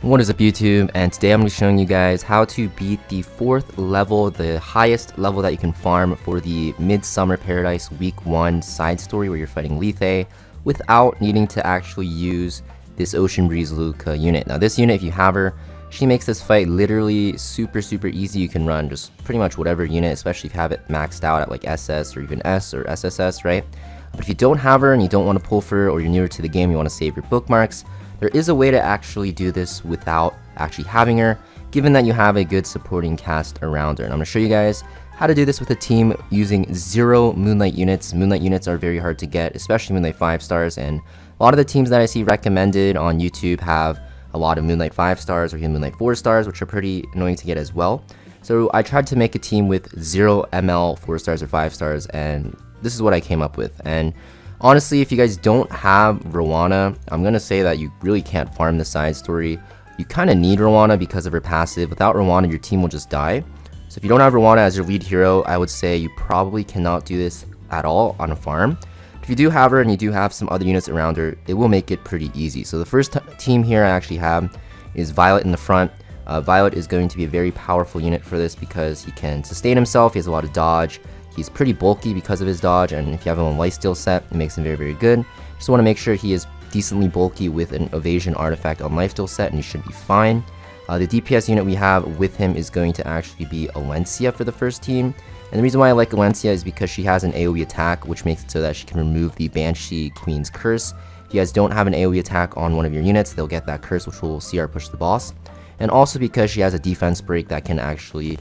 What is up YouTube, and today I'm going to be showing you guys how to beat the 4th level, the highest level that you can farm for the Midsummer Paradise Week 1 side story where you're fighting Lethe without needing to actually use this Ocean Breeze LULUCA unit. Now this unit, if you have her, she makes this fight literally super easy. You can run just pretty much whatever unit, especially if you have it maxed out at like SS or even S or SSS, right? But if you don't have her and you don't want to pull for her, or you're newer to the game, you want to save your bookmarks, there is a way to actually do this without actually having her, given that you have a good supporting cast around her. And I'm going to show you guys how to do this with a team using 0 Moonlight units. Moonlight units are very hard to get, especially Moonlight 5 stars, and a lot of the teams that I see recommended on YouTube have a lot of Moonlight 5 stars or even Moonlight 4 stars, which are pretty annoying to get as well. So I tried to make a team with 0 ML 4 stars or 5 stars, and this is what I came up with. And honestly, if you guys don't have Rowana, I'm gonna say that you really can't farm the side story. You kind of need Rowana because of her passive. Without Rowana, your team will just die. So if you don't have Rowana as your lead hero, I would say you probably cannot do this at all on a farm. If you do have her and you do have some other units around her, it will make it pretty easy. So the first team here I actually have is Violet in the front. Violet is going to be a very powerful unit for this because he can sustain himself, he has a lot of dodge. He's pretty bulky because of his dodge, and if you have him on lifesteal set, it makes him very good. Just want to make sure he is decently bulky with an evasion artifact on lifesteal set, and he should be fine. The DPS unit we have with him is going to actually be Alencia for the first team. And the reason why I like Alencia is because she has an AoE attack, which makes it so that she can remove the Banshee Queen's curse. If you guys don't have an AoE attack on one of your units, they'll get that curse, which will CR push the boss. And also because she has a defense break that can actually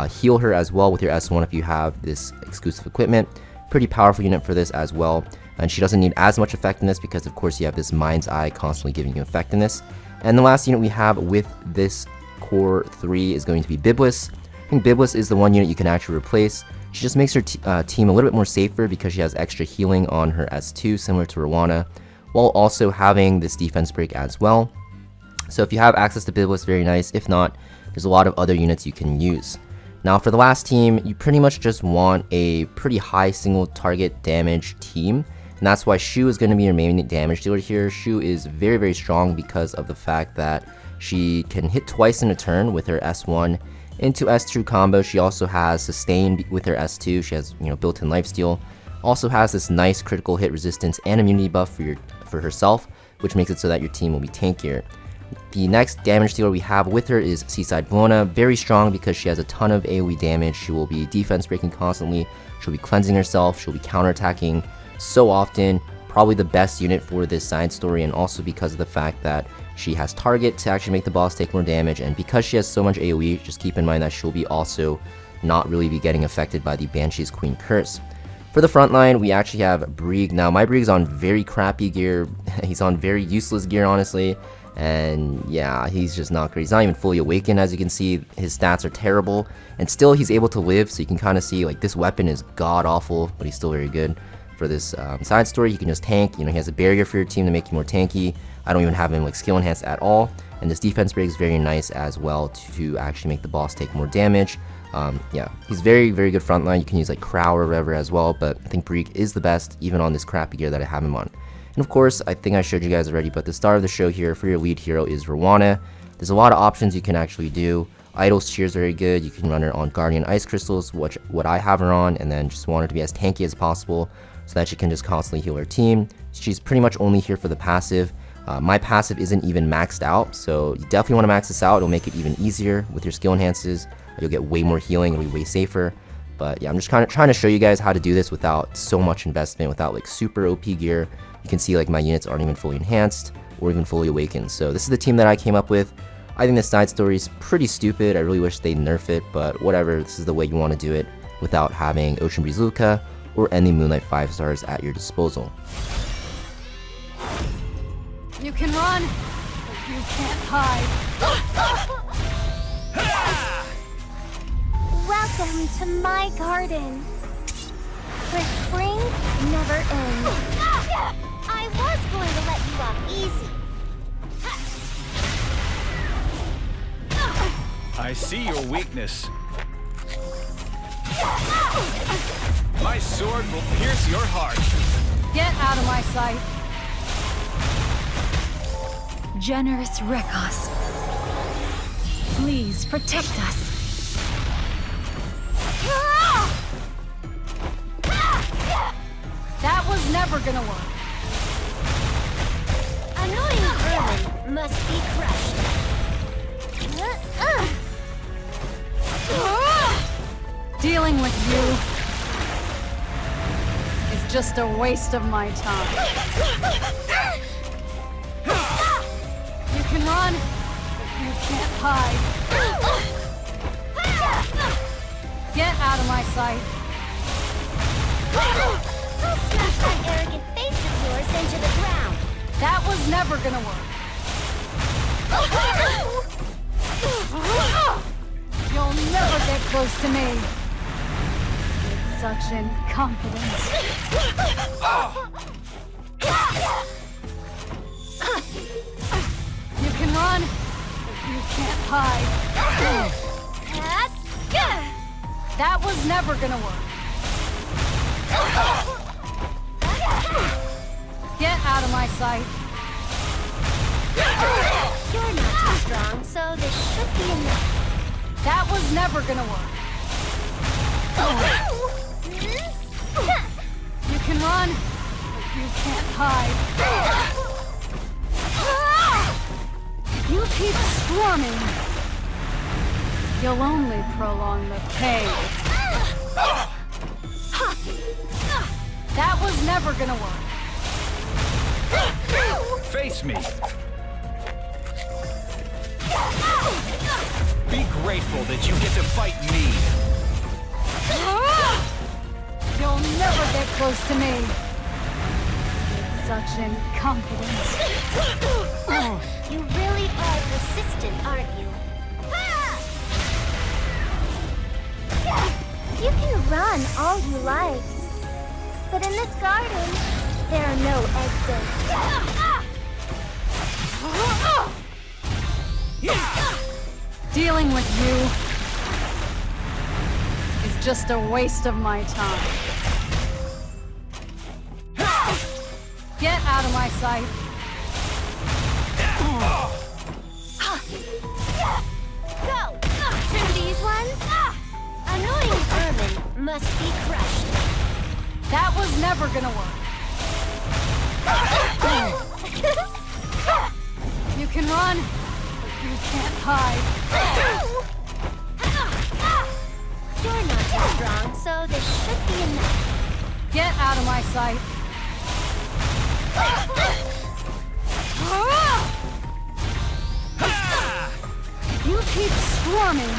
heal her as well with your S1 if you have this exclusive equipment. Pretty powerful unit for this as well. And she doesn't need as much effectiveness because of course you have this Mind's Eye constantly giving you effectiveness. And the last unit we have with this core 3 is going to be Biblis. I think Biblis is the one unit you can actually replace. She just makes her team a little bit more safer because she has extra healing on her S2 similar to Rowana, while also having this defense break as well. So if you have access to Biblis, very nice. If not, there's a lot of other units you can use. Now for the last team, you pretty much just want a pretty high single target damage team, and that's why Shu is going to be your main damage dealer here. Shu is very strong because of the fact that she can hit twice in a turn with her S1 into S2 combo. She also has sustain with her S2. She has, built-in lifesteal. Also has this nice critical hit resistance and immunity buff for herself, which makes it so that your team will be tankier. The next damage dealer we have with her is Seaside Vona. Very strong because she has a ton of AoE damage. She will be defense breaking constantly. She'll be cleansing herself. She'll be counterattacking so often. Probably the best unit for this side story, and also because of the fact that she has target to actually make the boss take more damage, and because she has so much AoE, just keep in mind that she'll be also not really be getting affected by the Banshee's Queen curse. For the front line, we actually have Brieg. Now my Brieg's on very crappy gear. He's on very useless gear, honestly. And yeah, he's just not great. He's not even fully awakened, as you can see. His stats are terrible, and still he's able to live, so you can kind of see like this weapon is god awful, but he's still very good. For this side story, he can just tank. He has a barrier for your team to make you more tanky. I don't even have him like skill enhanced at all, and this defense break is very nice as well to actually make the boss take more damage. Yeah, he's very good frontline. You can use like Crow or whatever as well, but I think Brieg is the best even on this crappy gear that I have him on. And of course, I think I showed you guys already, but the star of the show here for your lead hero is Rowana. There's a lot of options you can actually do. Idol's Cheer is very good. You can run her on Guardian Ice Crystals, what I have her on, and then just want her to be as tanky as possible so that she can just constantly heal her team. She's pretty much only here for the passive. My passive isn't even maxed out, so you definitely want to max this out. It'll make it even easier with your skill enhances. You'll get way more healing, it'll be way safer. But yeah, I'm just kind of trying to show you guys how to do this without so much investment, without like super OP gear. You can see like my units aren't even fully enhanced or even fully awakened. So this is the team that I came up with. I think this side story is pretty stupid. I really wish they'd nerf it, but whatever. This is the way you want to do it without having Ocean Breeze LULUCA or any Moonlight 5 stars at your disposal. You can run, but you can't hide. Welcome to my garden, where spring never ends. I was going to let you off easy. I see your weakness. My sword will pierce your heart. Get out of my sight. Generous Rekos. Please protect us. That was never gonna work. Annoying vermin must be crushed. Dealing with you is just a waste of my time. You can run, but you can't hide. Get out of my sight. I'll smash that arrogant face of yours into the ground. That was never gonna work. You'll never get close to me. With such incompetence. You can run, but you can't hide. That was never gonna work. Get out of my sight. You're not too strong, so this should be enough. That was never gonna work. You can run, but you can't hide. If you keep swarming, you'll only prolong the pain. That was never gonna work. Face me. Be grateful that you get to fight me. You'll never get close to me. With such incompetence. You really are persistent, aren't you? You can run all you like, but in this garden, there are no exits. Dealing with you is just a waste of my time. Get out of my sight. Go! And these ones? Annoying vermin must be crushed. That was never gonna work. You can run, but you can't hide. You're not too strong, so this should be enough. Get out of my sight. If you keep swarming,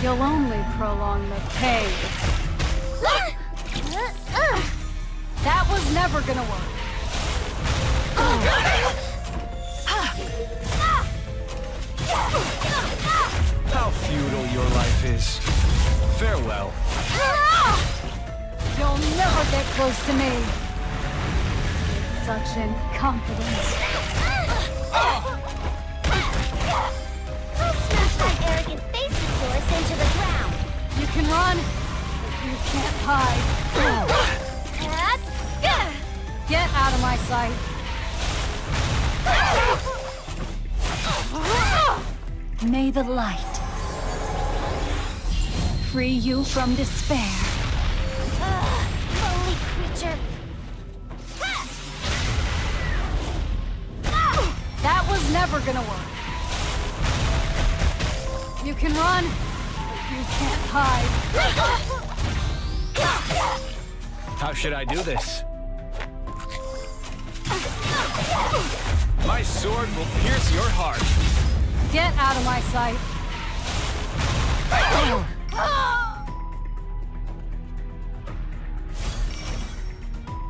you'll only prolong the pain. That was never gonna work. How futile your life is. Farewell. You'll never get close to me. With such incompetence. I'll smash that arrogant face of yours into the ground. You can run, but you can't hide. Get out of my sight. May the light free you from despair. Lonely creature. That was never gonna work. You can run, but you can't hide. How should I do this? My sword will pierce your heart. Get out of my sight.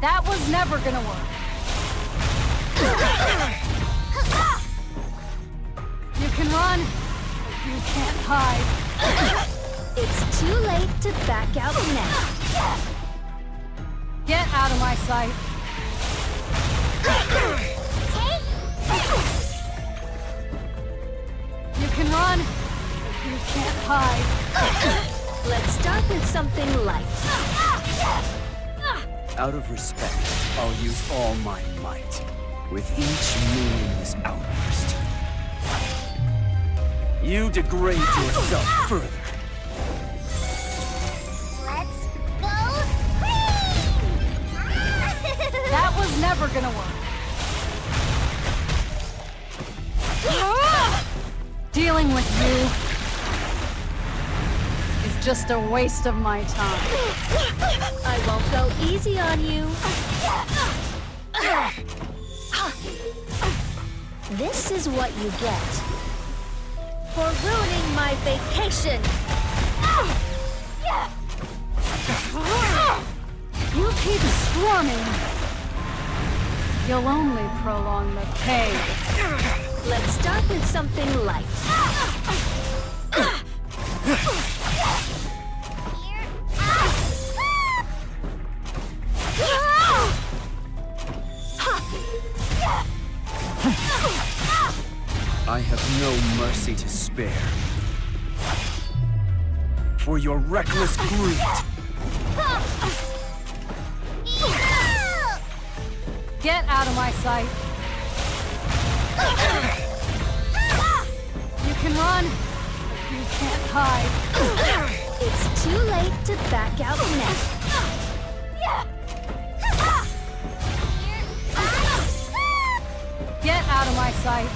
That was never gonna work. You can run, but you can't hide. It's too late to back out now. Get out of my sight. You can run, but you can't hide. Let's start with something light. Out of respect, I'll use all my might, with each meaningless outburst. You degrade yourself further. Let's go green! That was never gonna work. Dealing with you is just a waste of my time. I won't go easy on you. This is what you get for ruining my vacation. You keep swarming. You'll only prolong the pain. Let's start with something light. I have no mercy to spare. For your reckless greed. Get out of my sight. You can run, but you can't hide. It's too late to back out now. Get out of my sight.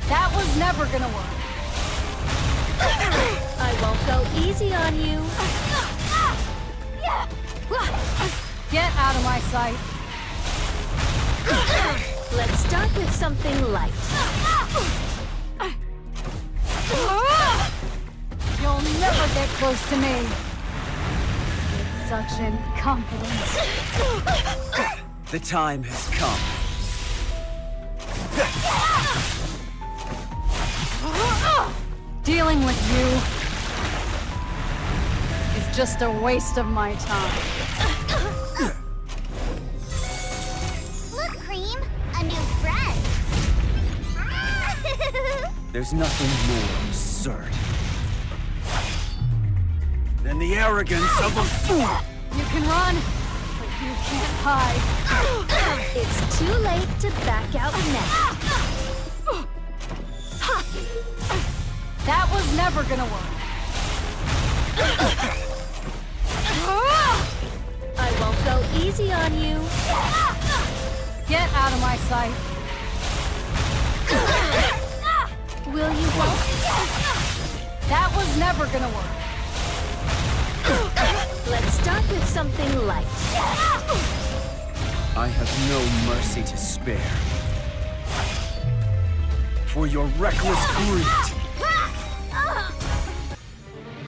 That was never gonna work. I won't go easy on you. Get out of my sight. Let's start with something light. You'll never get close to me. It's such incompetence. The time has come. Dealing with you is just a waste of my time. Look, Cream, a new friend. There's nothing more absurd than the arrogance of a fool. You can run, but you can't hide. It's too late to back out now. That was never gonna work. I won't go easy on you. Get out of my sight. Will you help? That was never gonna work. Let's start with something light. I have no mercy to spare. For your reckless greed.